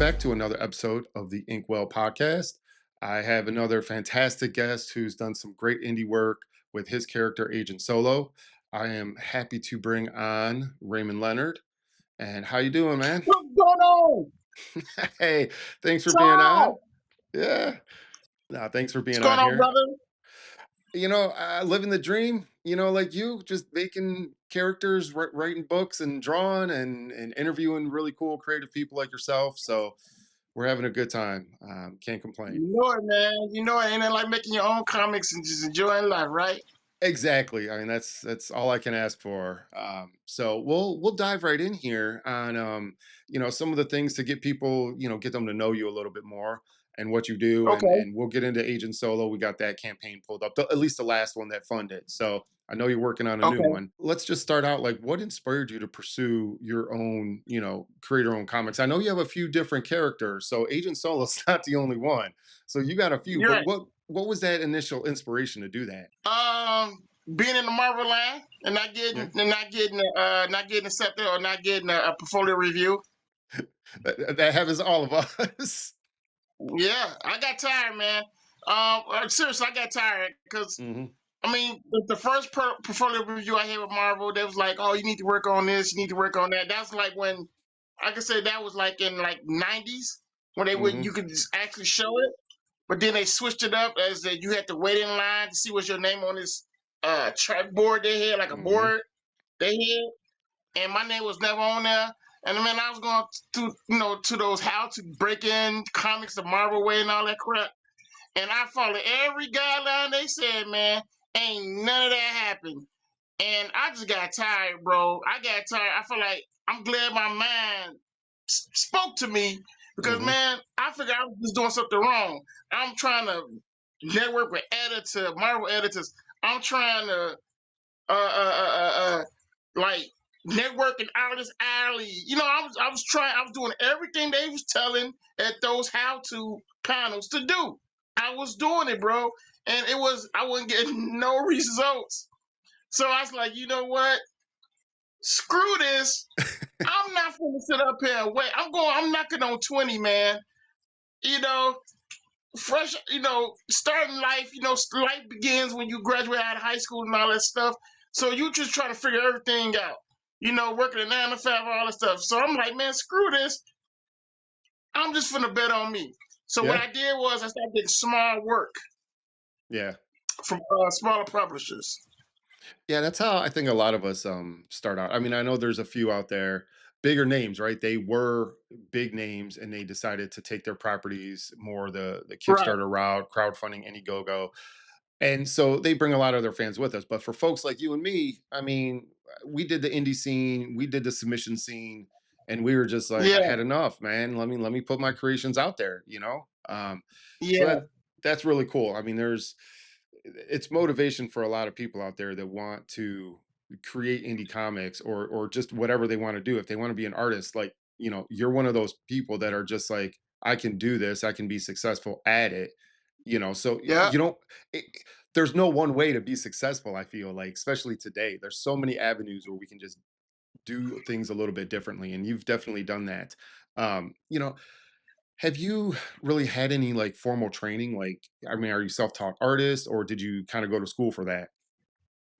back to another episode of the Inkwell podcast. I have another fantastic guest who's done some great indie work with his character Agent Solo. I am happy to bring on Raymond Leonard. And how you doing, man? What's going on? Hey, thanks for being on. Charles? Yeah. No, thanks for What's being going on on, here. brother? Living the dream, like you, just making characters, writing books and drawing and interviewing really cool, creative people like yourself. So we're having a good time. Can't complain. You know it, man. You know it. Ain't it like making your own comics and just enjoying life, right? Exactly. I mean, that's all I can ask for. So we'll dive right in here on some of the things to get people, get them to know you a little bit more and what you do, and Okay. and we'll get into Agent Solo. We got that campaign pulled up, at least the last one that funded. So I know you're working on a new Okay. one. Let's just start out, like, what inspired you to pursue your own, create your own comics? I know you have a few different characters, so Agent Solo's not the only one. So you got a few, You're but right. what was that initial inspiration to do that? Being in the Marvel line and Yeah. not getting accepted or not getting a portfolio review. That happens to all of us. Yeah, I got tired, man. Seriously, I got tired because Hmm. I mean, the first portfolio review I had with Marvel, they was like, "Oh, you need to work on this, you need to work on that." That's like when I could say that was like in like '90s when they would you Hmm. could just actually show it, but then they switched it up as that you had to wait in line to see what's your name on this track board they had, like a Hmm. board they had, and my name was never on there. And I mean, I was going to to those how to break in comics the Marvel way and all that crap. And I followed every guideline they said, man. Ain't none of that happened. And I just got tired, bro. I got tired. I feel like I'm glad my mind spoke to me because, Hmm. man, I figured I was just doing something wrong. I'm trying to network with Marvel editors. I'm trying to, like, network in Artist Alley. I was doing everything they was telling at those how-to panels to do. I was doing it, bro, and I wasn't getting no results. So I was like, you know what? Screw this. I'm not gonna sit up here and wait. I'm knocking on 20, man. You know, fresh, starting life, life begins when you graduate out of high school and all that stuff. So you just try to figure everything out. Working a 9 to 5, all that stuff. So I'm like, man, screw this. I'm just gonna bet on me. So what Yeah. I did was I started getting small work Yeah. from smaller publishers. Yeah. That's how I think a lot of us start out. I mean, I know there's a few out there, bigger names, right? They were big names and they decided to take their properties more the Right. Kickstarter route, crowdfunding, Indiegogo. And so they bring a lot of their fans with us. But for folks like you and me, I mean, we did the indie scene, we did the submission scene, and we were just like, I Yeah. had enough, man. Let me put my creations out there. So Yeah. that's really cool. I mean, it's motivation for a lot of people out there that want to create indie comics or just whatever they want to do. If they want to be an artist, like, you're one of those people that are just like, I can do this, I can be successful at it. So Yeah. you don't it, there's no one way to be successful. I feel like, especially today, there's so many avenues where we can just do things a little bit differently, and you've definitely done that. um you know have you really had any, like, formal training? Like, I mean, are you self-taught artist, or did you kind of go to school for that?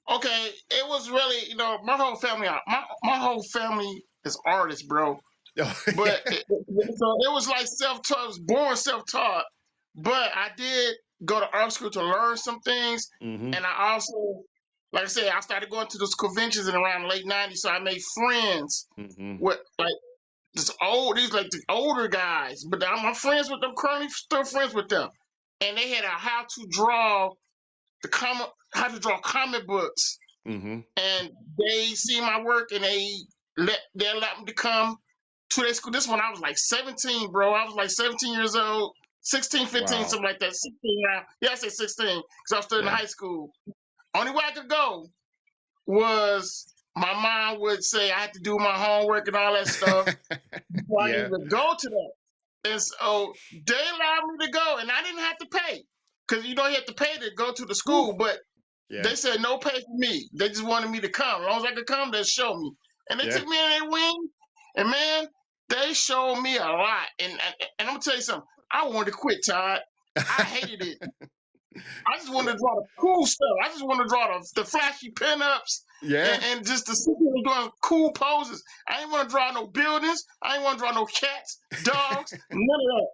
Okay. It was really, my whole family is artists, bro. Oh, But yeah. so it was like self-taught. It was born self-taught. But I did go to art school to learn some things, Hmm. and I also, like I said, I started going to those conventions in around the late '90s. So I made friends Hmm. with like these like the older guys. But I'm friends with them. Currently, still friends with them. And they had a how to draw comic books, Hmm. and they see my work and they allowed me to come to their school. This one I was like 17, bro. I was like 17 years old, 16, 15, Wow. something like that. 16 now. Yeah, I say 16 because I was still in Yeah. high school. Only way I could go was my mom would say I had to do my homework and all that stuff before I Yeah. even go to that. And so they allowed me to go, and I didn't have to pay because you have to pay to go to the Whew. school, but Yeah. they said no pay for me. They just wanted me to come. As long as I could come, they'd show me. And they Yeah. took me in their wing. And man, they showed me a lot, and I'm gonna tell you something. I wanted to quit, Todd. I hated it. I just wanted Yeah. to draw the cool stuff. I just wanted to draw the flashy pinups Yeah. and just the people doing cool poses. I didn't want to draw no buildings. I didn't want to draw no cats, dogs, none of that.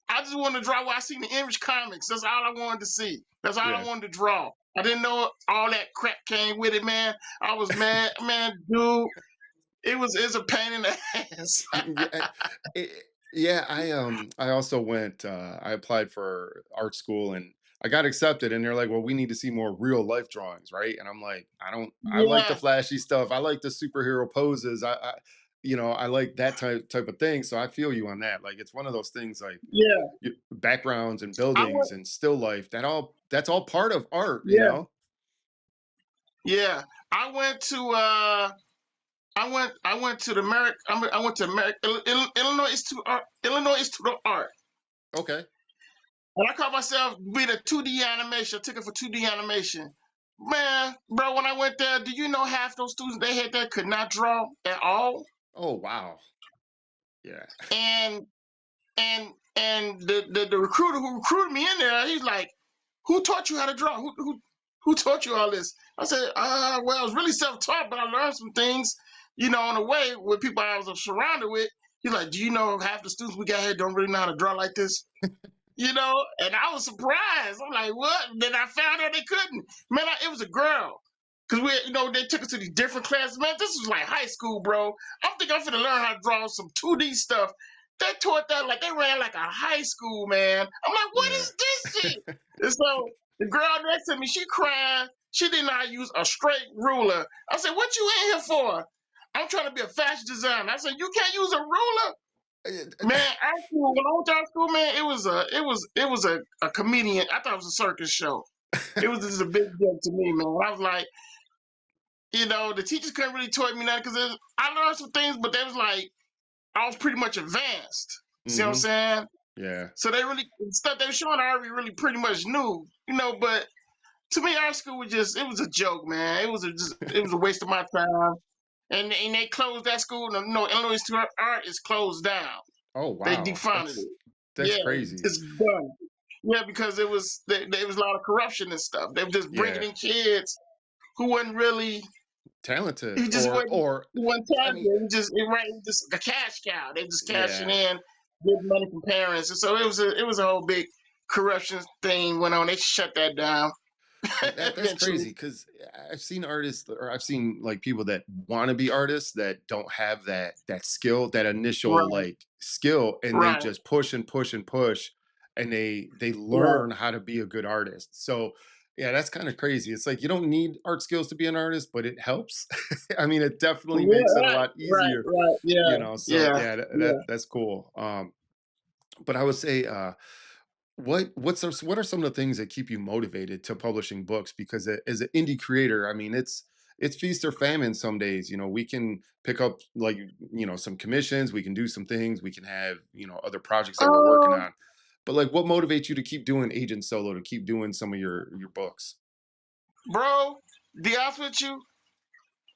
I just wanted to draw what I seen in the Image comics. That's all I wanted to see. That's all I Yeah. wanted to draw. I didn't know all that crap came with it, man. I was mad, man, dude. It's a pain in the ass. Yeah, yeah, I also went, I applied for art school and I got accepted and they're like, "Well, we need to see more real life drawings," right? And I'm like, I like the Yeah, flashy stuff. I like the superhero poses. I like that type of thing. So I feel you on that. Like it's one of those things like yeah. backgrounds and I went. buildings and still life. That's all part of art, you Yeah, know? yeah. I went to I went to the America. I went to America, Illinois Institute Art, Illinois Institute of Art, Okay. and I called myself being a 2D animation. I took it for 2D animation. Man, bro, when I went there, do you know half those students they had there could not draw at all? Oh, wow. Yeah. And the recruiter who recruited me in there, he's like, "Who taught you how to draw? Who taught you all this?" I said, well, I was really self-taught, but I learned some things, on the way with people I was surrounded with." He's like, "Do you know half the students we got here don't really know how to draw like this?" And I was surprised. I'm like, "What?" Then I found out they couldn't. Man, it was a girl. Cause they took us to these different classes. Man, this was like high school, bro. I'm thinking I'm finna learn how to draw some 2D stuff. They taught that like they ran like a high school, man. I'm like, what Yeah. is this shit? And so the girl next to me, she crying. She did not use a straight ruler. I said, "What you in here for?" "I'm trying to be a fashion designer." I said, "You can't use a ruler?" Man, art school, when I went to art school, man, it was a comedian. I thought it was a circus show. It was just a big deal to me, man. I was like, the teachers couldn't really taught me nothing because I learned some things, but they was like, I was pretty much advanced. See what I'm Mhm. saying? Yeah. So they really stuff they were showing I already really pretty much knew, but to me, art school it was a joke, man. It was a waste of my time. And they closed that school. No, Illinois Institute of Art is closed down. Oh, They wow. defunded That's it. that's Yeah, crazy. it's done. Yeah, because there was a lot of corruption and stuff. They were just bringing Yeah. in kids who wasn't really, Talented he just wasn't, or he wasn't I talented. mean, It was just a cash cow. They just cashing yeah. in, getting money from parents, and so it was a whole big corruption thing went on. They shut that down That's eventually. crazy because I've seen artists or I've seen like people that want to be artists that don't have that skill, that initial Right, like skill, and they right, just push and push and push, and they right. learn how to be a good artist. So yeah, that's kind of crazy. It's like you don't need art skills to be an artist, but it helps. I mean, it definitely makes Yeah, it a right, lot right, easier, right. Yeah, So yeah, yeah, yeah. that's cool. But I would say what are some of the things that keep you motivated to publishing books? Because as an indie creator, I mean, it's feast or famine some days. We can pick up like some commissions, we can do some things, we can have other projects that we're working Um, on. But like, what motivates you to keep doing agent solo, to keep doing some of your books? Bro, be honest with you,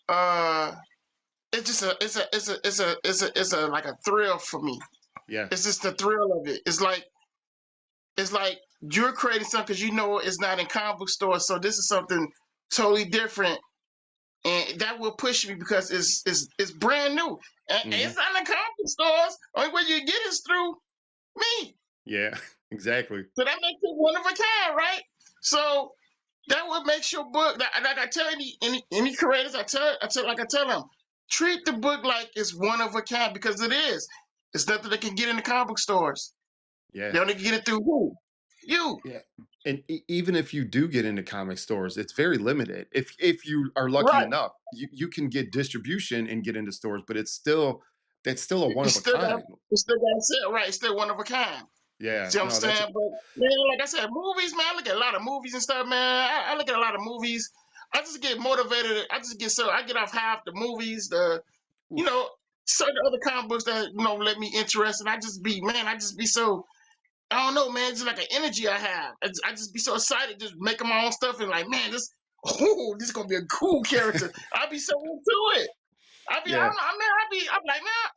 uh, it's just it's a like a thrill for me. Yeah. It's just the thrill of it. It's like you're creating something because you know it's not in comic book stores, so this is something totally different, and that will push me because it's brand new and it's Hmm. not in comic book stores. Only way you get is through me, Yeah. Exactly. so that makes it one of a kind, right? So that what makes your book. Like I tell any creators, I tell them, treat the book like it's one of a kind because it is. It's nothing they can get in the comic book stores. Yeah. They only get it through who? You. Yeah. And even if you do get into comic stores, it's very limited. If you are lucky Right. enough, you can get distribution and get into stores, but that's still a one You of a still got kind. you still got to say it right. It's still one of a kind. Yeah. See what I'm No, that's saying? But man, like I said, movies, man. I look at a lot of movies and stuff, man. I look at a lot of movies. I just get motivated. I get off half the movies, you oof. know, certain other comic books that let me interested. I just be so, I don't know, man. It's just like an energy I have. I just be so excited, just making my own stuff and like, man, this is gonna be a cool character. I'll be so into it. I be, I Yeah. don't know, man. I'm like, man.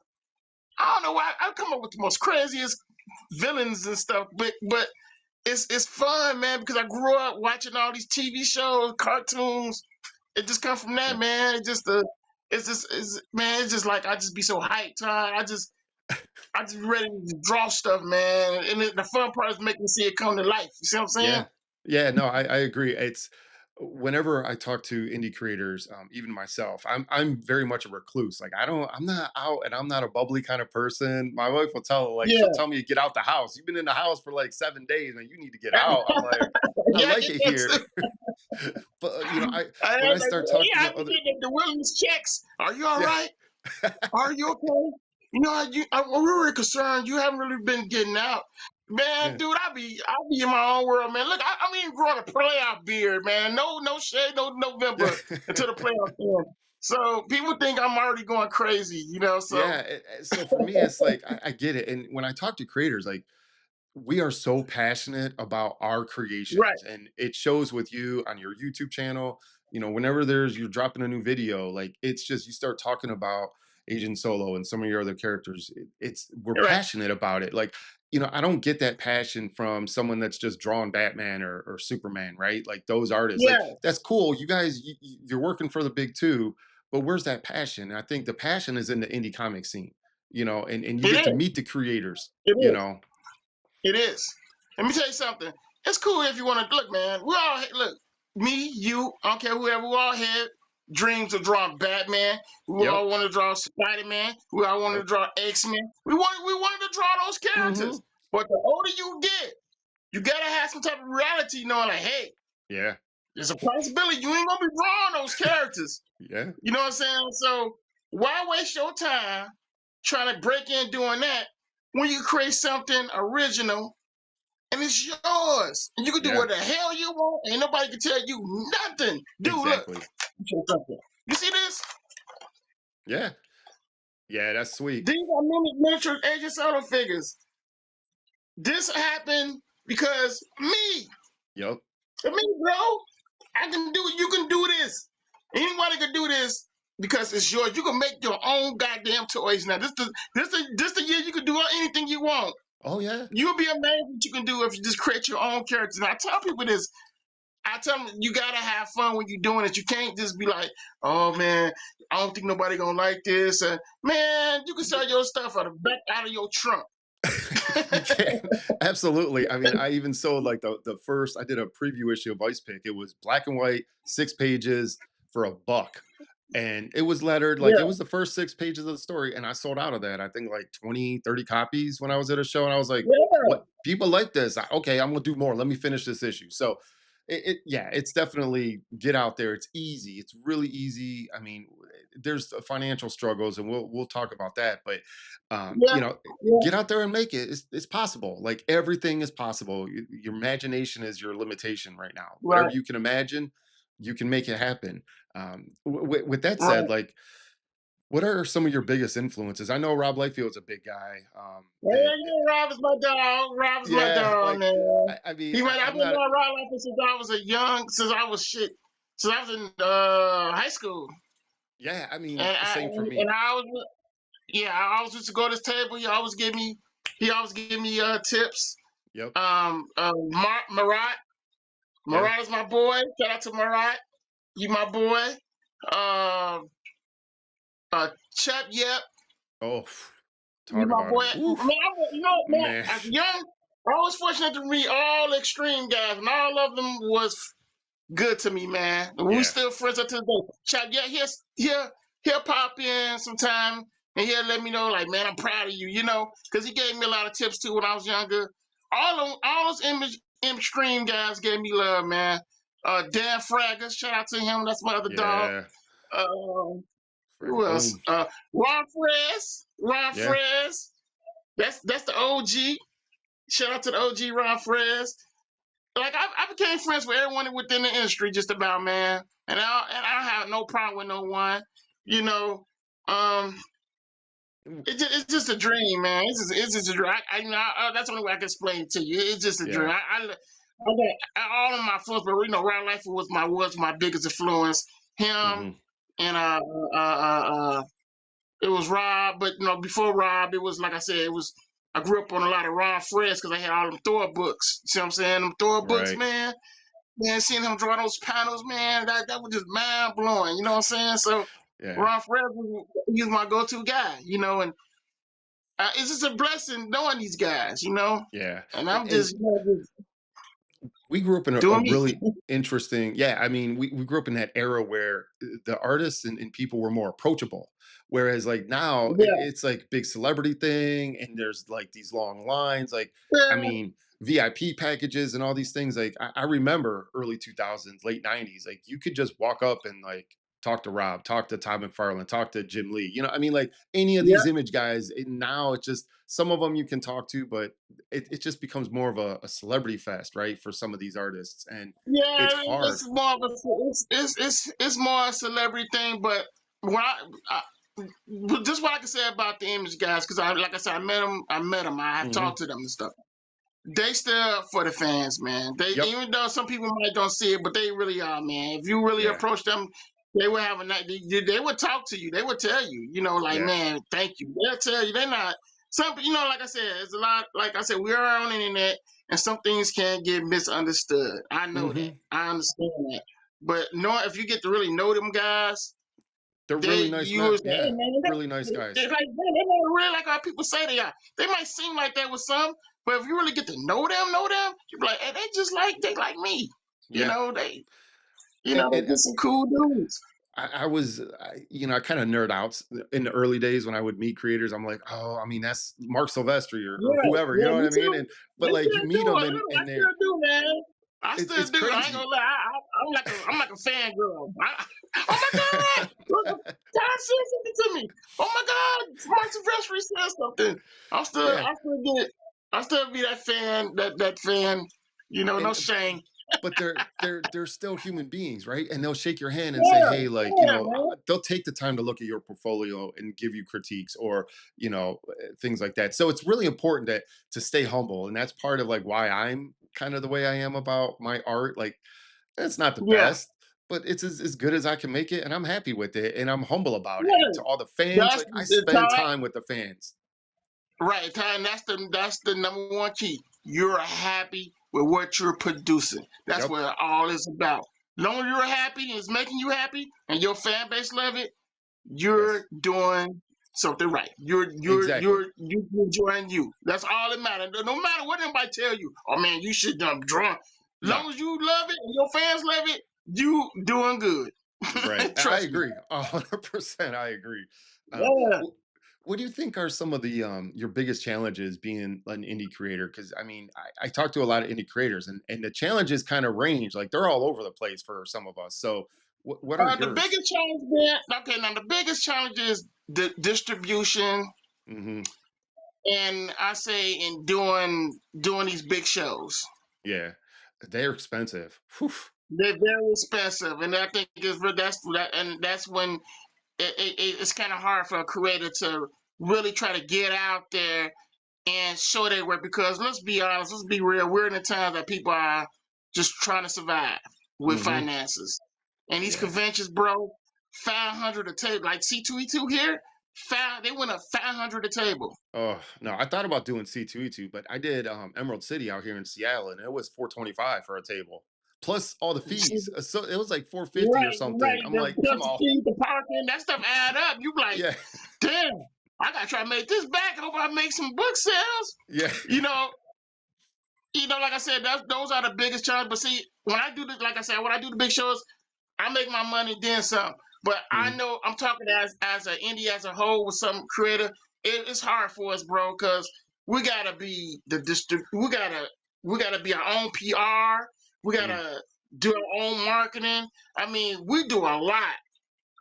I don't know why I come up with the most craziest villains and stuff, but it's fun, man, because I grew up watching all these TV shows, cartoons. It just come from that, Yeah. man. It's man. It's just like I just be so hyped, Todd. I just ready to draw stuff, man. And the fun part is making me see it come to life. You see what I'm saying? Yeah. Yeah, no, I agree. It's whenever I talk to indie creators, even myself, I'm very much a recluse. Like I'm not out and I'm not a bubbly kind of person. My wife will tell like she'll Yeah. tell me to get out the house. You've been in the house for like 7 days and you need to get out. I'm like, I Yeah, I like get it that here. too. But I I when I was like, start well, talking yeah, I to be other getting the wilderness checks. Are you all yeah. right? Are you okay? You know, we were concerned. You haven't really been getting out, man, Yeah. dude. I be in my own world, man. Look, I'm even growing a playoff beard, man. No shade, no Yeah. November until the playoffs end. So people think I'm already going crazy, you know. So Yeah. So for me, it's like I get it. And when I talk to creators, like we are so passionate about our right, creations and it shows with you on your YouTube channel. Whenever you're dropping a new video, like it's just you start talking about Agent Solo and some of your other characters. We're right, passionate about it. Like, I don't get that passion from someone that's just drawing Batman or Superman, right? Like those artists. Like yeah, that's cool. You guys you're working for the big two, but where's that passion? And I think the passion is in the indie comic scene, and you it get to is, meet the creators, it you is, know. it is. Let me tell you something. It's cool if you want to look, man. We all look. Me, you, I don't care whoever. We all had dreams of drawing Batman. We Yep. all want to draw Spider Man. We all wanted to Yep. draw X Men. We wanted to draw those characters. Mhm. But the older you get, you gotta have some type of reality, knowing like, hey, Yeah. there's a possibility you ain't gonna be drawing those characters. Yeah. You know what I'm saying? So why waste your time trying to break in doing that when you create something original and it's yours. And you can do Yeah. what the hell you want. Ain't nobody can tell you nothing. Dude, look. Exactly. You see this? Yeah. Yeah, that's sweet. These are miniature Agent Solo figures. This happened because me. Yep. Me, bro. I can do it. You can do this. Anybody can do this because it's yours. You can make your own goddamn toys now. This the year you can do anything you want. Oh, yeah. You'll be amazed what you can do if you just create your own characters. And I tell people this. I tell them you gotta have fun when you're doing it. You can't just be like, "Oh man, I don't think nobody gonna like this." Man, you can sell your stuff out of your trunk. You can. Absolutely. I mean, I even sold like the first I did a preview issue of Ice Pick. It was black and white, 6 pages for a buck. And it was lettered, like, it Yeah, was the first 6 pages of the story, and I sold out of that, I think, like, 20, 30 copies when I was at a show, and I was like, yeah, "What? People like this. Okay, I'm gonna do more. Let me finish this issue." So, yeah, it's definitely get out there. It's easy. It's really easy. I mean, there's financial struggles, and we'll talk about that, but, yeah, yeah. get out there and make it. It's possible. Like, everything is possible. Your imagination is your limitation right now. Whatever Right, you can imagine, you can make it happen. With that said, right. like, what are some of your biggest influences? I know Rob Lightfield's a big guy. Yeah, That you know, Rob is my dog. Rob is my yeah, dog, like man. I mean, He might. I've I'm been not. doing Rob like since I was since I was shit, since I was in high school, Yeah, I mean, and same for me. I was yeah, I always used to go to this table. He always give me tips. Yep. Marat. Yeah. Marat is my boy. Shout out to Marat. You my boy. Uh, Chep Yep. Oh, You talk my about boy. him. Man, Oof, you know, man, man. as young, I was fortunate to meet all extreme guys, and all of them was good to me, man. We Yeah. still friends up to the day. Chep, yeah, he'll pop in sometime and he'll let me know, like, man, I'm proud of you, because he gave me a lot of tips too when I was younger. All those extreme guys gave me love, man. Dan Fragger, shout out to him. That's my other dog. Yeah. Um, Fraggle who else? boom. Ron Fres. Ron Yeah. Fres. That's the OG. Shout out to the OG Ron Fres. Like I became friends with everyone within the industry, just about, man. And I have no problem with no one. You know, um, it's just a dream, man. It's just a dream. That's the only way I can explain it to you. It's just a dream. Yeah. All of my influence, but Ryan Life was my biggest influence. Him Hmm. and it was Rob, but before Rob, it was like I said, it was. I grew up on a lot of Ron Freds because I had all them Thor books. See what I'm saying? Them Thor books, Right. man, seeing him draw those panels, man, that was just mind blowing. You know what I'm saying? So Yeah. Ron Freds he was my go to guy. And it's just a blessing knowing these guys. Yeah. And And I'm just, just we grew up in a doing me. really interesting, yeah, I mean, we grew up in that era where the artists and people were more approachable, whereas like now Yeah, it's like big celebrity thing and there's like these long lines, like, I yeah, mean, VIP packages and all these things. Like I remember early 2000s, late 90s, like you could just walk up and like talk to Rob, talk to Todd McFarlane, talk to Jim Lee, I mean, like any of yeah, these image guys. And now it's just some of them you can talk to, but it just becomes more of a celebrity fest, right? For some of these artists. And it's yeah. hard. It's more of a, it's more a celebrity thing. But when but just what I can say about the image guys, because like I said, I met them, I have Hmm. talked to them and stuff. They still for the fans, man. They Yep. even though some people might don't see it, but they really are, man. If you really Yeah. approach them, they would have a night. They would talk to you. They would tell you, like, Yeah. man, thank you. They'll tell you. They're not some, like I said, it's a lot. Like I said, we are on the internet, and some things can get misunderstood. I know that. Hmm. I understand that. But if you get to really know them guys, They're they really nice you will men. say, hey Yeah. man, Really nice they're guys. like they're not really like how people say they are. They might seem like that with some, but if you really get to know them, you be like, hey, they like me. Yeah. They And they're just some cool dudes. I was, I kind of nerd out in the early days when I would meet creators. I'm like, oh, I mean, that's Mark Silvestri or Yeah, whoever, you yeah, know what me I mean? too. And but Me like you still do meet them a little. I and they're still do, man. I still it's do. I ain't gonna crazy. lie. I'm like a fangirl. Oh my god! Look, God said something to me. Oh my god! Mark Silvestri said something. Yeah. I still be that fan. That fan. No And shame. but they're still human beings, right? And they'll shake your hand and say, Yeah, "Hey, like, yeah, man. they'll take the time to look at your portfolio and give you critiques or, things like that." So it's really important to stay humble, and that's part of like why I'm kind of the way I am about my art. Like, it's not the Yeah, best, but it's as good as I can make it, and I'm happy with it, and I'm humble about it. And yeah. to all the fans, That's like I the spend time. time with the fans. Right, Ty, and that's the number one key. You're happy with what you're producing. That's Yep. what all is about. Long as you're happy and it's making you happy, and your fan base love it, you're Yes. doing something right. Exactly. You enjoying you. That's all that matters. No matter what anybody tell you. Oh man, you should draw. No. Long as you love it and your fans love it, you doing good. Right. I Trust me. agree. 100%. I agree. Um, Yeah. wh- what do you think are some of the your biggest challenges being an indie creator? Because I mean, I talk to a lot of indie creators, and the challenges kind of range. Like they're all over the place for some of us. So, what are The yours? biggest challenge, man. Okay, now the biggest challenge is the distribution, Hmm. and I say in doing these big shows. Yeah, they're expensive. Whew. They're very expensive, and I think that's when it's kind of hard for a creator to really try to get out there and show their work. Because let's be honest, let's be real. We're in a time that people are just trying to survive with Hmm. finances, and these Yeah. conventions, bro, 500 a table. Like C2E2 here, they went up 500 a table. Oh no, I thought about doing C2E2, but I did Emerald City out here in Seattle, and it was 425 for a table, plus all the fees. So it was like 450 or Right, something. right. I'm The like, come plus the on. fees, the parking, that stuff add up. You like, Yeah. damn, I gotta try to make this back. I hope I make some book sales. Yeah. You know, like I said, those are the biggest challenges. But see, when I do this, like I said, when I do the big shows, I make my money then some. But I Mhm. know I'm talking as an indie as a whole with some creator. It's hard for us, bro, because we gotta be the district. We gotta be our own PR. We Mm. gotta do our own marketing. I mean, we do a lot,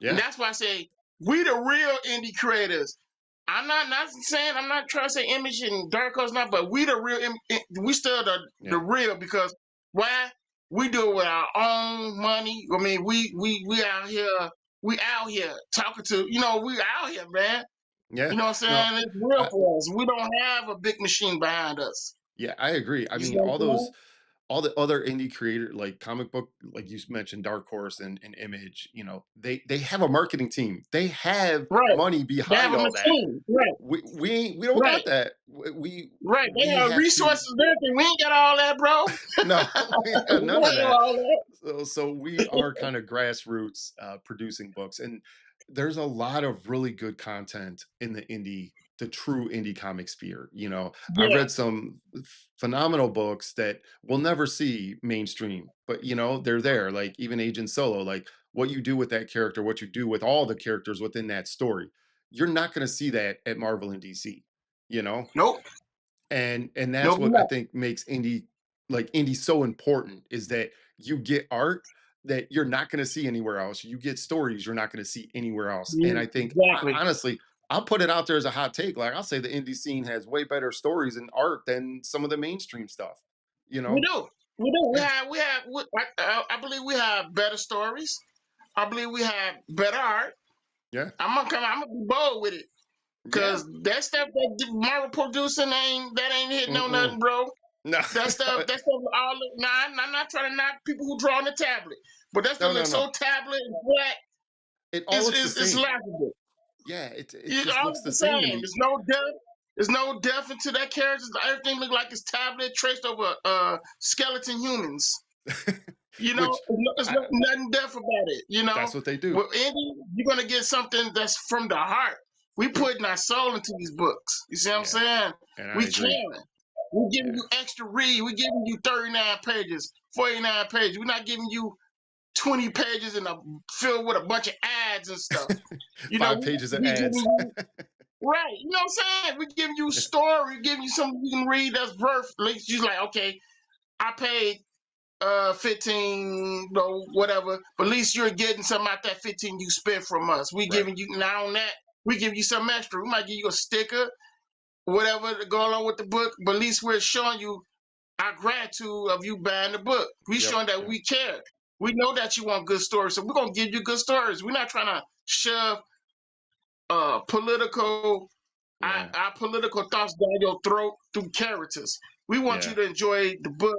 and Yeah. that's why I say we the real indie creators. I'm not saying I'm not trying to say Image and Dark Horse not, but we the real we still the Yeah. real because why we do it with our own money. I mean we out here talking to we out here, man. Yeah. You know what No. I'm saying? It's real I for us. We don't have a big machine behind us. Yeah, I agree. I You see mean, what I'm all those saying? all the other indie creator like comic book, like you mentioned, Dark Horse and Image, they have a marketing team. They have Right. money They have behind a all that. machine. Right. We don't Right. got that. We Right. They we have have to resources and everything. We ain't got all that, bro. no, we ain't got We none of don't have that. all that. So we are kind of grassroots producing books, and there's a lot of really good content in the true indie comic sphere. I've Yeah. read some phenomenal books that will never see mainstream, but they're there. Like even Agent Solo, like what you do with that character, what you do with all the characters within that story, you're not going to see that at Marvel and DC. You know, Nope. and that's Nope. what I No. think makes indie so important is that you get art that you're not going to see anywhere else. You get stories you're not going to see anywhere else. And I think Exactly. honestly, I'll put it out there as a hot take. Like I'll say the indie scene has way better stories and art than some of the mainstream stuff. You We know? do. We do. Yeah. I believe we have better stories. I believe we have better art. Yeah. I'm gonna be bold with it. Yeah. Cause that stuff that Marvel producing ain't hitting on Mm-mm. nothing, bro. No. That stuff all nah, I'm not trying to knock people who draw on the tablet. But that stuff No, no, looks so no. tablet and flat, It all looks the it's same. laughable. Yeah, it You just all looks look the the same to same. me. There's no depth into that character. Everything look like it's tablet traced over skeleton humans. Which There's I nothing depth about it. that's what they do. With indie, you're gonna get something that's from the heart. We Yep. putting our soul into these books. You see what I'm Yeah. saying? And I We agree. can. We're giving Yeah. you extra read. We're giving you 39 pages, 49 pages. We're not giving you 20 pages and filled with a bunch of ads and stuff. You know, 5 pages of we giving ads. you right. You know what I'm saying? We're giving you a story. We're giving you something you can read that's worth. At least you're like, okay, I paid 15 or whatever, but at least you're getting something out that 15 you spent from us. We Right. giving you now on that. We give you some extra. We might give you a sticker, whatever to go along with the book, but at least we're showing you our gratitude of you buying the book. We Yep. showing that Yep. we care. We know that you want good stories, so we're gonna give you good stories. We're not trying to shove political Yeah. our political thoughts down your throat through characters. We want you Yeah. to enjoy the book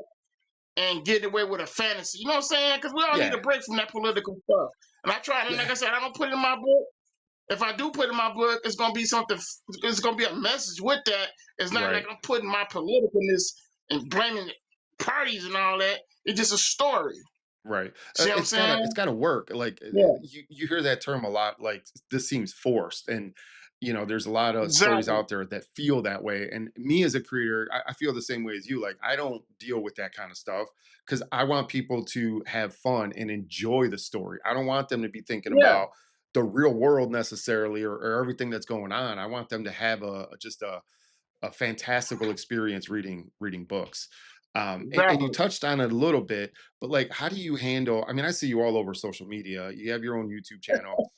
and get away with a fantasy. You know what I'm saying? Because we all need a Yeah. break from that political stuff. And I try, and like Yeah. I said, I don't put it in my book. If I do put it in my book, it's gonna be something. It's gonna be a message with that. It's not like Right. I'm putting my politicalness and blaming parties and all that. It's just a story. Right. See what I'm It's saying? gotta work. Like Yeah, you hear that term a lot. Like this seems forced, and there's a lot of stories exactly. out there that feel that way. And me as a creator, I feel the same way as you. Like I don't deal with that kind of stuff because I want people to have fun and enjoy the story. I don't want them to be thinking Yeah, about the real world necessarily or everything that's going on. I want them to have just a fantastical experience reading books. And you exactly. touched on it a little bit, but like, how do you handle? I mean, I see you all over social media. You have your own YouTube channel.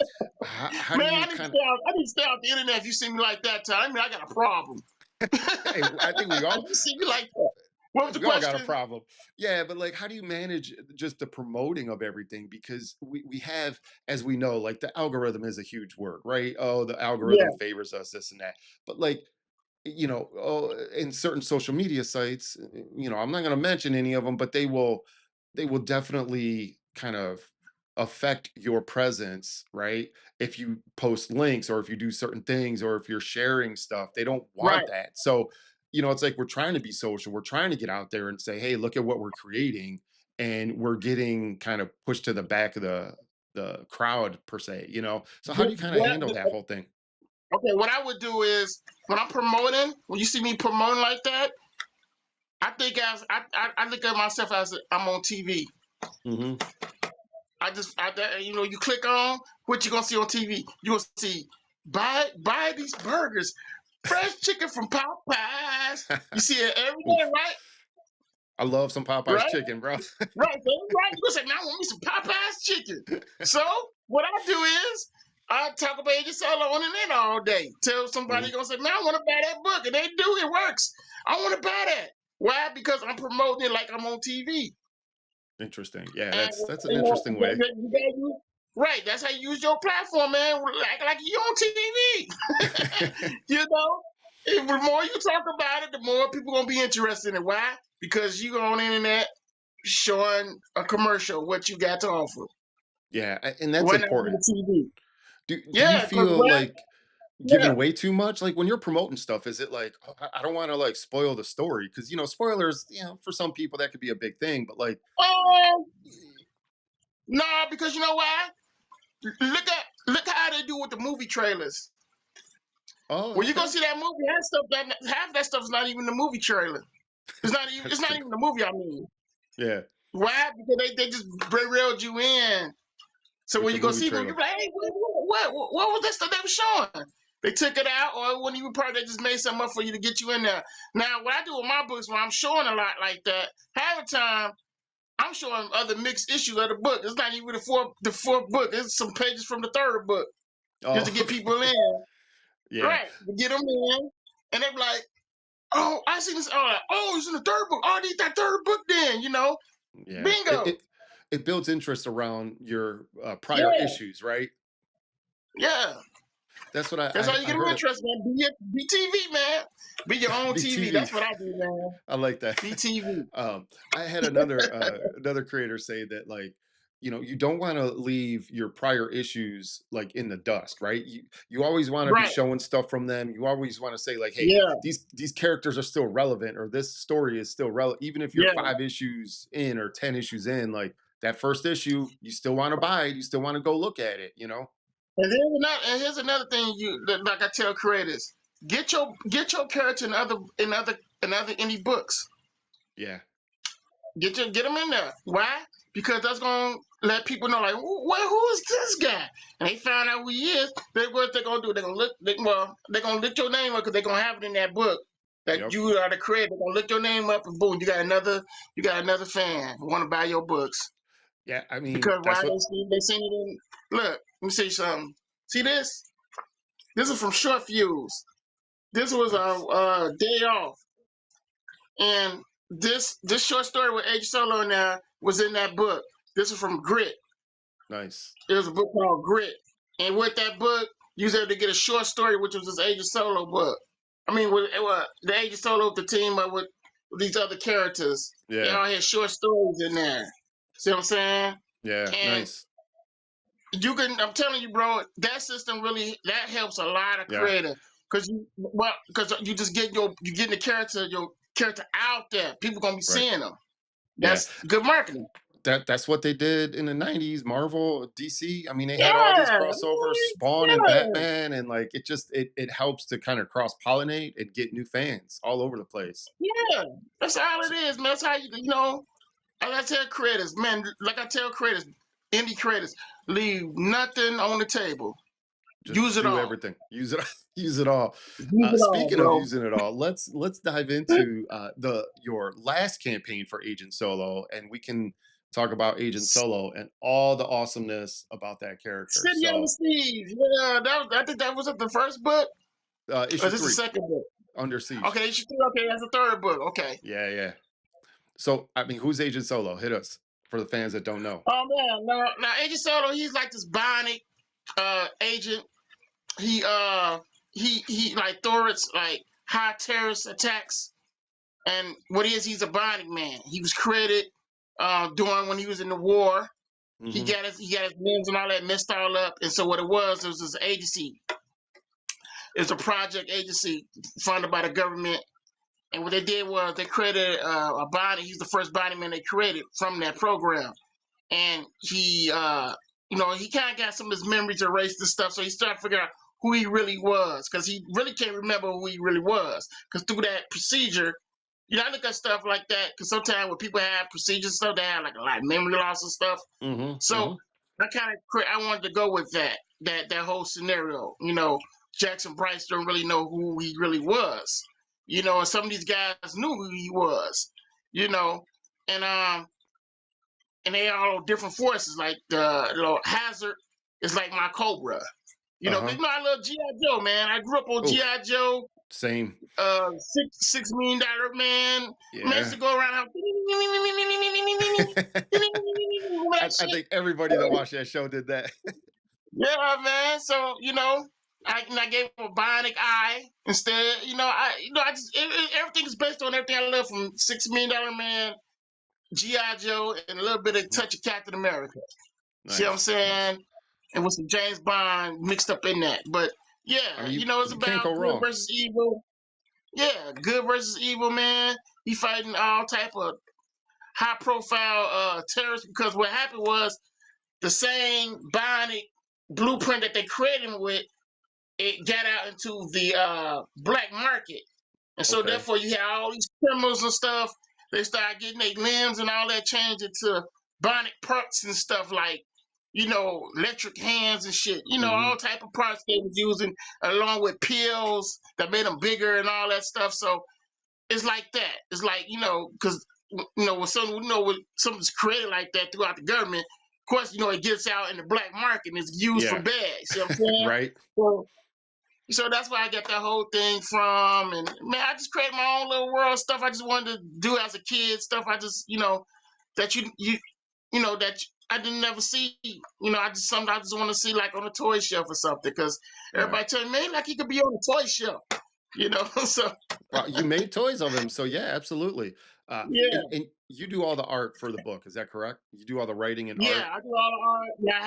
How do Man, you kind of? I need to stay off the internet if you see me like that, Ty. I mean, I got a problem. Hey, I think You see me like that. What was the we all got a question? problem. Yeah, but like, how do you manage just the promoting of everything? Because we have, as we know, like the algorithm is a huge word, right? Oh, the algorithm Yeah, favors us, this and that. But like, in certain social media sites, I'm not going to mention any of them, but they will definitely kind of affect your presence, right? If you post links or if you do certain things or if you're sharing stuff, they don't want right. that. So, it's like we're trying to be social. We're trying to get out there and say, "Hey, look at what we're creating." And we're getting kind of pushed to the back of the crowd per se. So how do you kind of handle that whole thing? Okay, what I would do is when I'm promoting, when you see me promoting like that, I look at myself as I'm on TV. Hmm. You click on what you gonna see on TV. You gonna see buy these burgers, fresh chicken from Popeyes. You see it every day, Oof. right? I love some Popeye's Right, chicken, bro. right, right. You gonna say, man, I want me some Popeyes chicken. So what I do is I talk about Agent Solo on the net all day. Tell somebody Mhm. gonna say, man, I want to buy that book, and they do. It works. I want to buy that. Why? Because I'm promoting it like I'm on TV. Interesting. Yeah, And that's an interesting way. right, that's how you use your platform, man. Like you on TV. The more you talk about it, the more people gonna be interested in it. Why? Because you on the internet. showing a commercial what you got to offer. Yeah, and that's Why not on important. the TV? Do you Yeah, because feel what? like giving Yeah. away too much? Like when you're promoting stuff, is it like, "Oh, I don't want to like spoil the story?" Because spoilers, for some people that could be a big thing, but like, Oh y- no, because you know why? Look how they do with the movie trailers. oh, When you go okay, see that movie, half that stuff is not even the movie trailer. that's It's not true. even the movie. I mean, Yeah, why? Because they just reeled you in. So with when the you go movie see them, trailer. you're like, hey, what was that stuff they were showing? They took it out, or it wasn't even part. They just made something up for you to get you in there. Now, what I do with my books when I'm showing a lot like that, half the time I'm showing other mixed issues of the book. It's not even the fourth book. It's some pages from the third book just to Oh, get okay. people in, Yeah, right? To get them in, and they be like, "Oh, I see this. Oh, it's in the third book. Oh, I need that third book. Then yeah. It bingo. it it builds interest around your prior Yeah, issues, right? yeah. That's what That's how you I get them heard. interest, man. Be TV, man. Be your own TV. BTV. That's what I do, man. I like that. Be TV. I had another creator say that like you don't want to leave your prior issues like in the dust, right? You always want to be Right. showing stuff from them. You always want to say like, hey, Yeah. these characters are still relevant, or this story is still relevant, even if you're Yeah. 5 issues in or 10 issues in. Like that first issue, you still want to buy it. You still want to go look at it. And here's another thing like I tell creators: get your character in other indie books. Yeah. Get them in there. Why? Because that's gonna let people know, like, who is this guy? And they found out who he is. What they're gonna do? They're gonna look your name up because they're gonna have it in that book that Yep. you are the creator. They're gonna look your name up, and boom, you got another fan who want to buy your books. Yeah. I mean, Because why that's what. they seen it in? Look, let me see something. See this? This is from Short Fuse. This was Nice. a day off, and this short story with Age Solo in there was in that book. This is from Grit. Nice. It was a book called Grit, and with that book, you was able to get a short story, which was this Age of Solo book. I mean, the Age of Solo with the team up with these other characters. They Yeah. all had short stories in there. See what I'm saying? Yeah. And Nice. I'm telling you, bro, that system really that helps a lot of Yeah. creators because you just you getting your character out there. People gonna be Right. seeing them. Yeah. That's good marketing. That's what they did in the 90s. Marvel, DC. I mean, they had all these Yeah, crossovers, Spawn and yeah, Batman, and like it helps to kind of cross pollinate and get new fans all over the place. yeah. That's all it So is, man. That's how you. Like I tell creators, man. Like I tell creators, indie creators, leave nothing on the table. just Use it do all. everything. Use it. Use it all. Use it all, Speaking of bro. using it all, let's dive into the your last campaign for Agent Solo, and we can talk about Agent Solo and all the awesomeness about that character. City on the So, Seas. Yeah, I think that was the first book. Or issue is this the three, second book? Under Siege. Okay, okay, that's the third book. Okay. Yeah, yeah. So, I mean, who's Agent Solo? Hit us for the fans that don't know. Oh man, now Agent Solo, he's like this bionic agent. He he like thwarts like high terrorist attacks, and what he is, he's a bionic man. He was created during when he was in the war. Hmm. He got his limbs and all that messed all up, and so what it was this agency. It's a project agency funded by the government. And what they did was they created a body. He's the first body man they created from that program. And he kind of got some of his memories erased and stuff. So he started figuring out who he really was because he really can't remember who he really was. Because through that procedure, I look at stuff like that because sometimes when people have procedures and stuff, they have like a lot of memory loss and stuff. Hmm. So Hmm. I wanted to go with that whole scenario. Jackson Bryce don't really know who he really was. And some of these guys knew who he was. You know, and they all different forces. Like the Hazard is like my Cobra. Uh-huh. I love GI Joe, man. I grew up on Oof. GI Joe. Same. $6 million man. Man, I used Yeah. to go around how that I shit. think everybody that watched that show did that. Yeah, man. So I gave him a bionic eye instead. I just everything is based on everything I love from $6 Million Man GI Joe, and a little bit of Mhm. touch of Captain America. See what I'm Nice, nice. saying? And with some James Bond mixed up in that. But I yeah, mean, it's you can't go about good wrong. versus evil. Yeah, good versus evil, man. He fighting all type of high profile terrorists because what happened was the same bionic blueprint that they created him with, it got out into the black market. And so Okay. therefore you had all these criminals and stuff. They started getting their limbs and all that changed into bionic parts and stuff like, electric hands and shit. All Mhm. type of parts they was using along with pills that made them bigger and all that stuff. So it's like that. It's like, because when something's created like that throughout the government, of course, it gets out in the black market and it's used for Yeah. bad. See what I'm saying? Right? So that's where I got that whole thing from. And man, I just created my own little world stuff I just wanted to do as a kid, stuff I just, that that I didn't never see. I just something I just want to see like on a toy shelf or something because Yeah. everybody tell me, man, like he could be on a toy shelf, so Well, you made toys of him, so yeah, absolutely. And yeah. and you do all the art for the book, is that correct? You do all the writing and art? Yeah, I do all the art. Yeah,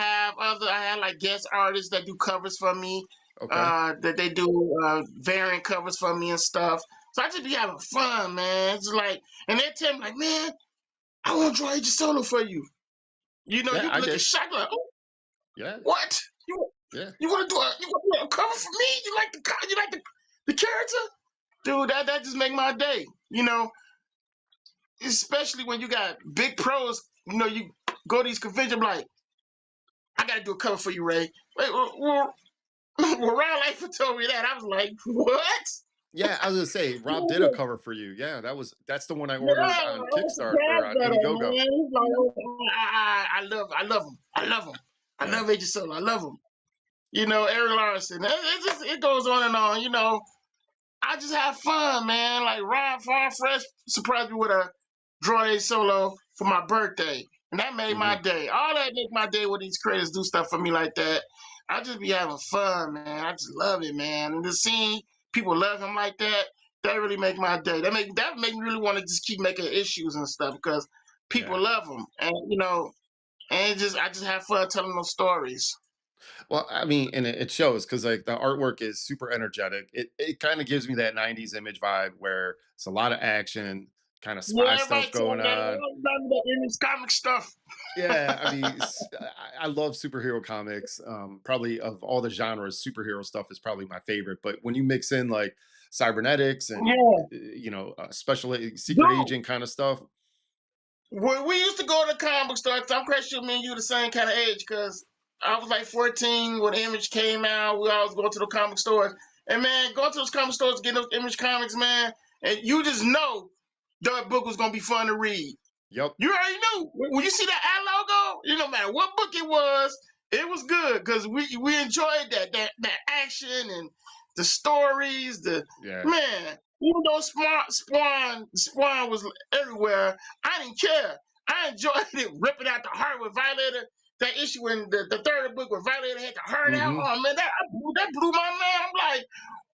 I have like guest artists that do covers for me, Okay. that they do variant covers for me and stuff. So I just be having fun, man. It's like, and they tell me like, man, I want to draw Agent Solo for you. Yeah, You I be looking did. shocked like, oh, Yeah, what? yeah, You want to do a cover for me? You like the character, dude? That just make my day. Especially when you got big pros. You go to these conventions like, I got to do a cover for you, Ray. Wait, when Ryan Lightfoot told me that, I was like, "What?" yeah. I was gonna say Rob did a cover for you. Yeah, that's the one I Yeah, ordered I on was Kickstarter or surprised on at it, Indiegogo. man. He's like, oh, I love him. I love him. I Yeah, love Agent Solo. I love him. Eric Larson. It goes on and on. I just have fun, man. Like Ryan Farm Fresh surprised me with a droid solo for my birthday. And that made my hmm day. All that make my day when these creators do stuff for me like that. I just be having fun, man. I just love it, man. And to see people love him like that really make my day. That make me really want to just keep making issues and stuff because people yeah. love him. And I just have fun telling those stories. Well, I mean, and it shows because like the artwork is super energetic. It kind of gives me that '90s image vibe where it's a lot of action, kind of Yeah, spy everybody stuff tell going me that. on. Oh, that image comic stuff. Yeah, I mean, I love superhero comics. Probably of all the genres, superhero stuff is probably my favorite. But when you mix in like cybernetics and Yeah. secret Dude, agent kind of stuff, when we used to go to the comic store, 'cause I'm pretty sure me and you the same kind of age, because I was like 14 when Image came out. We always go to the comic stores. And man, go to those comic stores, get those Image comics, man, and you just know that book was gonna be fun to read. yep, You already knew. When you see that ad logo, no matter what book it was good because we enjoyed that action and the stories. The yeah, man, even though Spawn was everywhere, I didn't care. I enjoyed it ripping out the heart with Violator. That issue in the third book where Violator had the heart out. hmm Oh man, that blew my man. I'm like,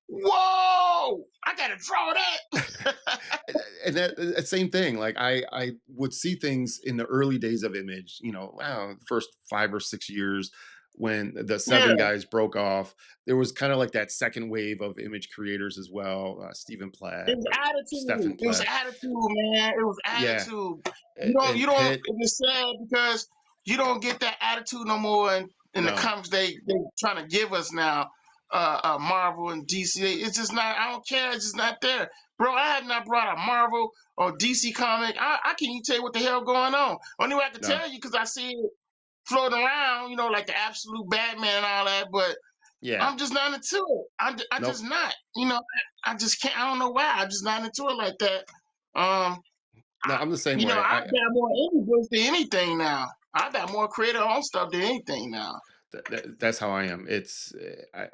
whoa! I gotta draw that. and same thing. Like I would see things in the early days of Image. Wow, the first 5 or 6 years when the Yeah. seven guys broke off. There was kind of like that second wave of Image creators as well. Stephen It Platt, was Stefan attitude. It was Platt, attitude, man. It was yeah, attitude. You and don't. Pitt. It's sad because you don't get that attitude no more in the No, comics they trying to give us now. Marvel and DC. It's just not. I don't care. It's just not there, bro. I have not brought a Marvel or DC comic. I can't even tell you what the hell going on. Only way I can no, tell you because I see it floating around. Like the absolute Batman and all that, but. yeah, I'm just not into it. I just nope. not. I just can't. I don't know why. I'm just not into it like that. No, I'm the same way. I buy more indie books than anything now. I buy more creator owned stuff than anything now. That's how I am.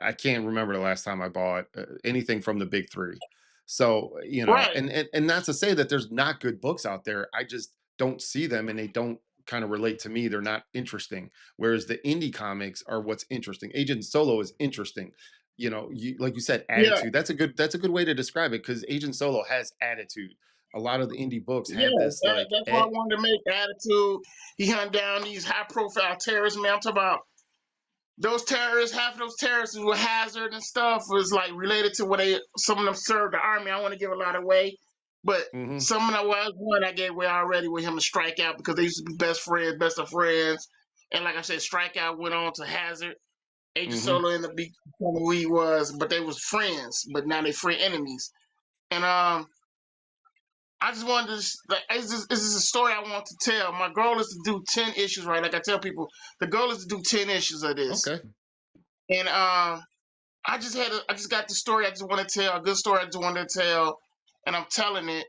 I can't remember the last time I bought anything from the big three. So Right. and not to say that there's not good books out there. I just don't see them, and they don't kind of relate to me. They're not interesting. Whereas the indie comics are what's interesting. Agent Solo is interesting. You like you said, Yeah. attitude. That's a good way to describe it because Agent Solo has attitude. A lot of the indie books Yeah, have this like, that's why I wanted to make attitude. He hunt down these high profile terrorists, man. I'm talking about those terrorists, half of those terrorists were Hazard and stuff was like related to what they some of them served the army. I want to give a lot away, but hmm some of them was one I gave away already with him to strike out because they used to be best friends, best of friends. And like I said, Strikeout went on to Hazard. Agent hmm Solo ended up becoming who he was, but they was friends, but now they friend enemies. And I just wanted to like it's just a story I want to tell. My goal is to do 10 issues, right? Like I tell people, the goal is to do 10 issues of this. Okay. And I just got the story I just want to tell, a good story I just want to tell, and I'm telling it.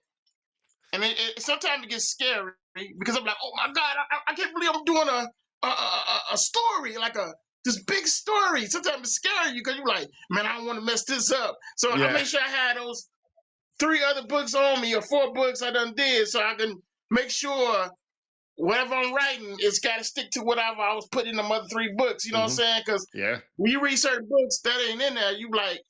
And sometimes it gets scary because I'm like, oh my god, I can't believe I'm doing a story like a this big story. Sometimes it's scary because you're like, man, I don't want to mess this up. So I Yeah. make sure I had those 3 other books on me or 4 books I done did, so I can make sure whatever I'm writing, it's got to stick to whatever I was putting in the other 3 books. You know what I'm hmm saying? Because Yeah. when you read certain books that ain't in there, you like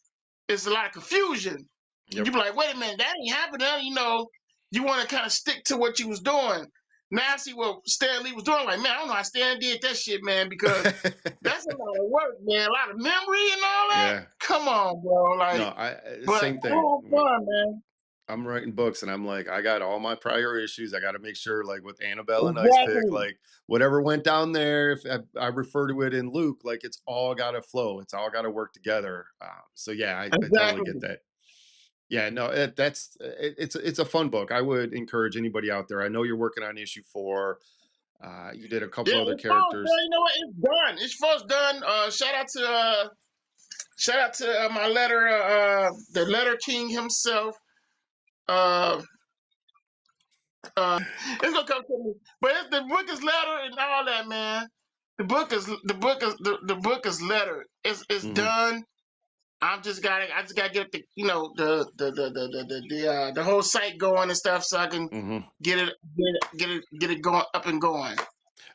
it's a lot of confusion. You Yep. be like, wait a minute, that ain't happening. You know, you want to kind of stick to what you was doing. Now I see what Stan Lee was doing. Like, man, I don't know how Stan did that shit, man, because that's a lot of work, man. A lot of memory and all that. Yeah. Come on, bro. No, Like, but same I thing. had fun, man. I'm writing books and I'm like, I got all my prior issues. I got to make sure, like with Annabelle and Ice Pick, Exactly. like whatever went down there, if I refer to it in Luke, like it's all got to flow. It's all got to work together. So yeah, I totally get Exactly. that. Yeah, no, it's a fun book. I would encourage anybody out there. I know you're working on issue 4. You did a Yeah, couple other it's false, bro. characters. You know what? It's done. It's first done. Shout out to my the letter king himself. Uh, it's gonna come to me, but the book is letter and all that, man. The book is letter. It's hmm done. I just gotta get the whole site going and stuff so I can hmm get it going up and going.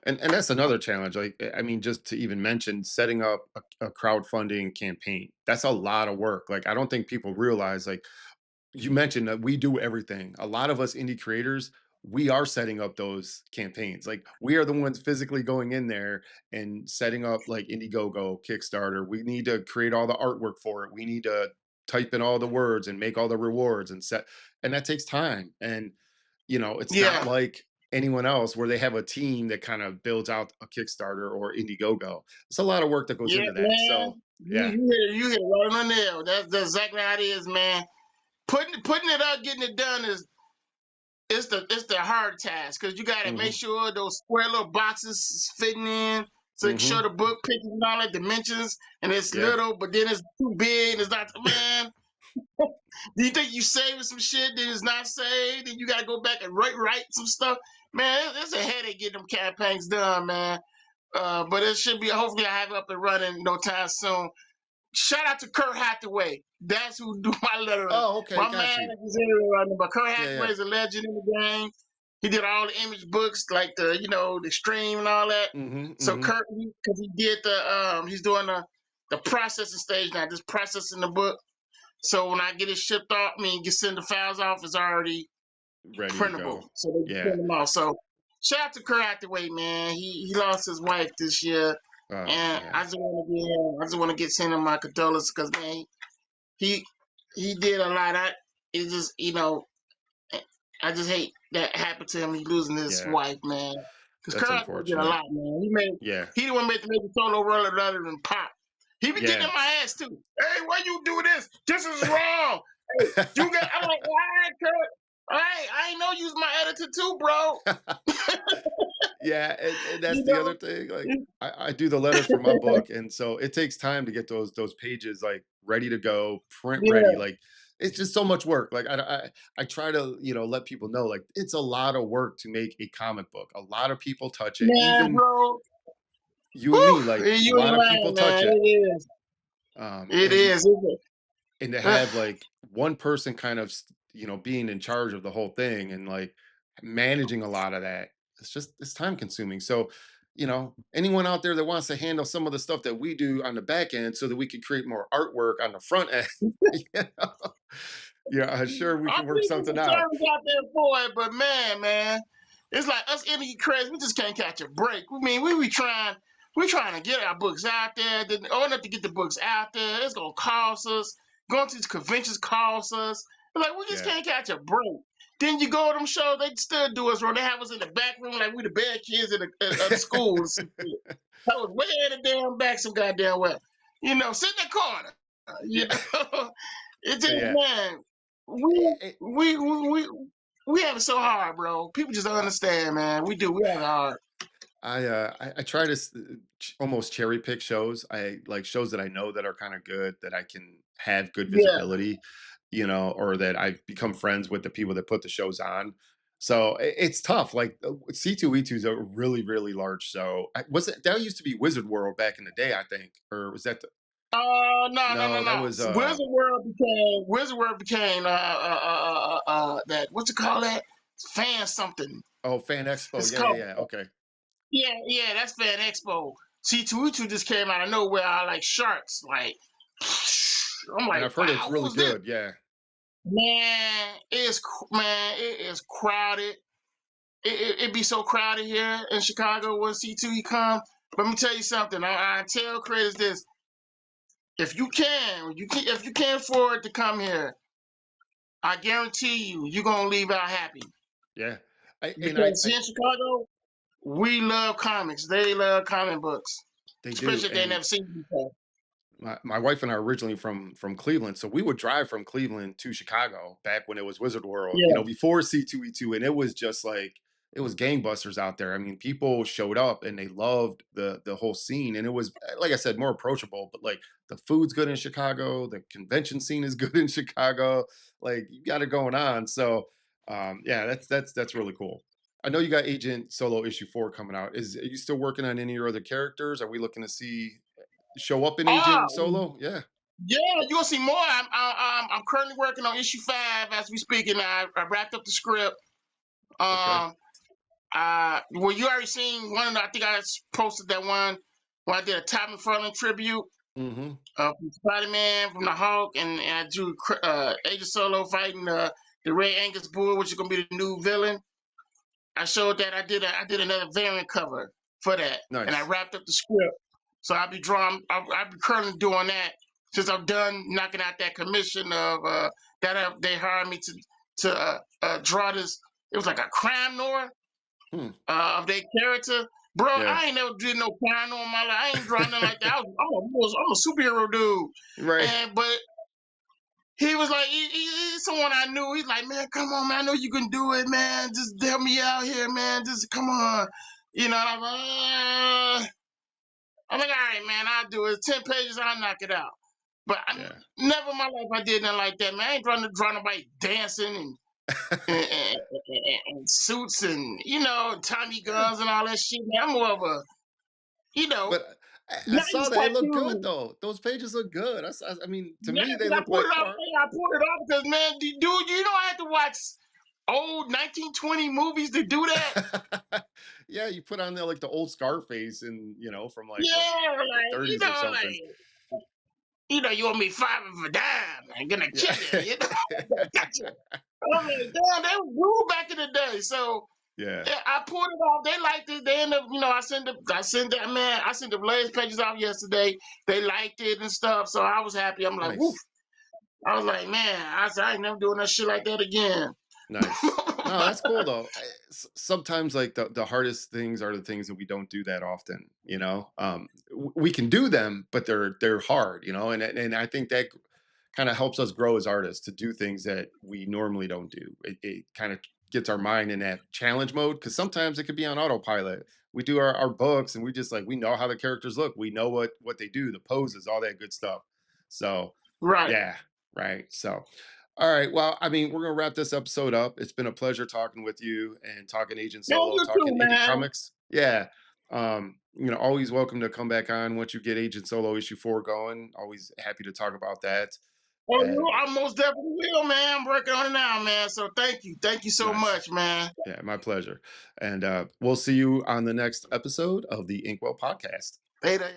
And that's another challenge. Like, I mean, just to even mention setting up a crowdfunding campaign. That's a lot of work. Like, I don't think people realize, like, you mentioned that we do everything. A lot of us indie creators, we are setting up those campaigns. Like we are the ones physically going in there and setting up like Indiegogo, Kickstarter. We need to create all the artwork for it. We need to type in all the words and make all the rewards and set, and that takes time. And it's not Yeah, like anyone else where they have a team that kind of builds out a Kickstarter or Indiegogo. It's a lot of work that goes yeah, into that. man. So yeah. You hit it right on the nail. That's exactly how it is, man. Putting it up, getting it done is it's the hard task because you got to make hmm sure those square little boxes is fitting in. So you can show hmm the book pictures and all that dimensions, and it's Yeah. little, but then it's too big. And it's not, man. Do you think you saving some shit that is not saved? Then you got to go back and write some stuff, man. It's a headache getting them campaigns done, man. But it should be. Hopefully, I have it up and running no time soon. Shout out to Kurt Hathaway. That's who do my lettering. Oh, okay. My Got man you. is everywhere right now. But Kurt Yeah. Hathaway Yeah. is a legend in the game. He did all the image books, like the stream and all that. Mhm, So mhm. Kurt, because he did he's doing the processing stage now, just processing the book. So when I get it shipped off, get send the files off, it's already Ready to go. printable. So they can Yeah. print them off. So shout out to Kurt Hathaway, man. He lost his wife this year. Oh, And yeah. I just want to get send him my condolences because man, he he did a lot. It just I just hate that happened to him. He losing his Yeah. wife, man. Because That's Kurt did a unfortunate. lot, man. Yeah. He the one made the solo roller rather than pop. He be getting Yeah. in my ass too. Hey, why you do this? This is wrong. Hey, you got. I'm like, all right, Kurt. All right, I ain't know you was my editor too, bro. Yeah, and that's You the other know. thing, like, I do the letters for my book, and so it takes time to get those pages, like, ready to go, print ready, Yeah, like, it's just so much work, like, I try to, let people know, like, it's a lot of work to make a comic book. A lot of people touch it, man, even bro. you and me, Whew, like, a you lot ain't of people lying, touch man. it, It is. It and is. It and to is. have like one person kind of being in charge of the whole thing and like managing a lot of that, it's time consuming. So anyone out there that wants to handle some of the stuff that we do on the back end so that we can create more artwork on the front end, you know, Yeah, I'm sure we Our can work people's something out. attorneys out there for it, but man, it's like us indie crazy. We just can't catch a break. I mean, we trying to get our books out there. Or enough to get the books out there, it's gonna cost us. Going to these conventions costs us. It's like we just Yeah. can't catch a break. Then you go to them shows, they still do us wrong. They have us in the back room like we the bad kids of the schools. I was way in the damn back some goddamn well. Sit in the corner. You Yeah. know, it just Yeah. man, we It we we we we have it so hard, bro. People just don't I understand, man. We do. We have it hard. I try to almost cherry pick shows. I like shows that I know that are kind of good, that I can have good Yeah. visibility, or that I've become friends with the people that put the shows on. So it's tough. Like C2E2 is a really, really large show. Was it that used to be Wizard World back in the day, I think, or was that No, no, no, no? That no. was Wizard World became that what's it called that fan something. oh, Fan Expo. It's Yeah, yeah, called yeah. Okay, yeah. That's Fan Expo. C2E2 just came out of nowhere. I like sharks. Like I'm and like, I've heard it's wow, what really was this? good. Yeah, Man, it is crowded. It be so crowded here in Chicago when C2E come. But let me tell you something. I tell creators this: if you can afford to come here, I guarantee you're gonna leave out happy. yeah. Because here in Chicago, we love comics. They love comic books, They do, especially if they and never seen them before. my wife and I are originally from Cleveland, so we would drive from Cleveland to Chicago back when it was Wizard World, Yeah, before C2E2, and it was just like it was gangbusters out there. I mean, people showed up and they loved the whole scene, and it was like I said, more approachable. But like the food's good in Chicago, the convention scene is good in Chicago. Like you got it going on. So yeah, that's really cool. I know you got Agent Solo issue 4 coming out. Are you still working on any of your other characters? Are we looking to see show up in ah, Agent Solo? Yeah. yeah, you're gonna see more. I'm currently working on issue 5 as we speak, and I wrapped up the script. Okay. Um, well, you already seen one. I think I posted that one when I did a Top McFarlane tribute Mhm. from Spider Man, from the Hulk, and I drew Agent Solo fighting the Red Angus Bull, which is gonna be the new villain. I showed that I did another variant cover for that, and I Nice. wrapped up the script. So I'll be drawing. I'll be currently doing that since I'm done knocking out that commission of they hired me to draw this. It was like a crime noir Hmm. of their character. Bro, Yeah. I ain't never did no crime noir in my life. I ain't drawing nothing like that. I'm a superhero dude, Right. but he was like, he's someone I knew. He's like, man, come on, man. I know you can do it, man. Just help me out here, man. Just come on. And I'm like, all right, man, I'll do it. 10 pages, I'll knock it out. But Yeah. never in my life I did nothing like that, man. I ain't trying to draw nobody dancing and suits and, Tommy guns and all that shit, man. I'm more of a, you know, But I 90s saw that. It looked good cartoon. though. Those pages look good. I mean, to Yeah, me, they 'cause look like art. I pulled it off because, man, dude, you know I had to watch old 1920 movies to do that. Yeah, you put on there like the old Scarface and from like what Yeah, the like, 30s or something. you want me five of a dime. I'm gonna Yeah. kill you, gotcha. I'm like, damn, they were cool back in the day. So Yeah. yeah, I pulled it off. They liked it. They ended up, I sent the latest pages off yesterday. They liked it and stuff. So I was happy. I'm like, woof. Nice. I was like, man, I said, I ain't never doing that shit like that again. Nice. No, that's cool though. Sometimes like the hardest things are the things that we don't do that often. We can do them, but they're hard. And I think that kind of helps us grow as artists to do things that we normally don't do. It kind of gets our mind in that challenge mode because sometimes it could be on autopilot. We do our books and we just like we know how the characters look. We know what they do, the poses, all that good stuff. So Right. yeah, right. So all right. Well, I mean, we're gonna wrap this episode up. It's been a pleasure talking with you and talking Agent Man, Solo, you too, talking indie man. comics. Yeah. Always welcome to come back on once you get Agent Solo issue 4 going. Always happy to talk about that. Oh, And I most definitely will, man. I'm working on it now, man. So thank you. Thank you so nice. much, man. Yeah, my pleasure. And we'll see you on the next episode of the Inkwell podcast. Later.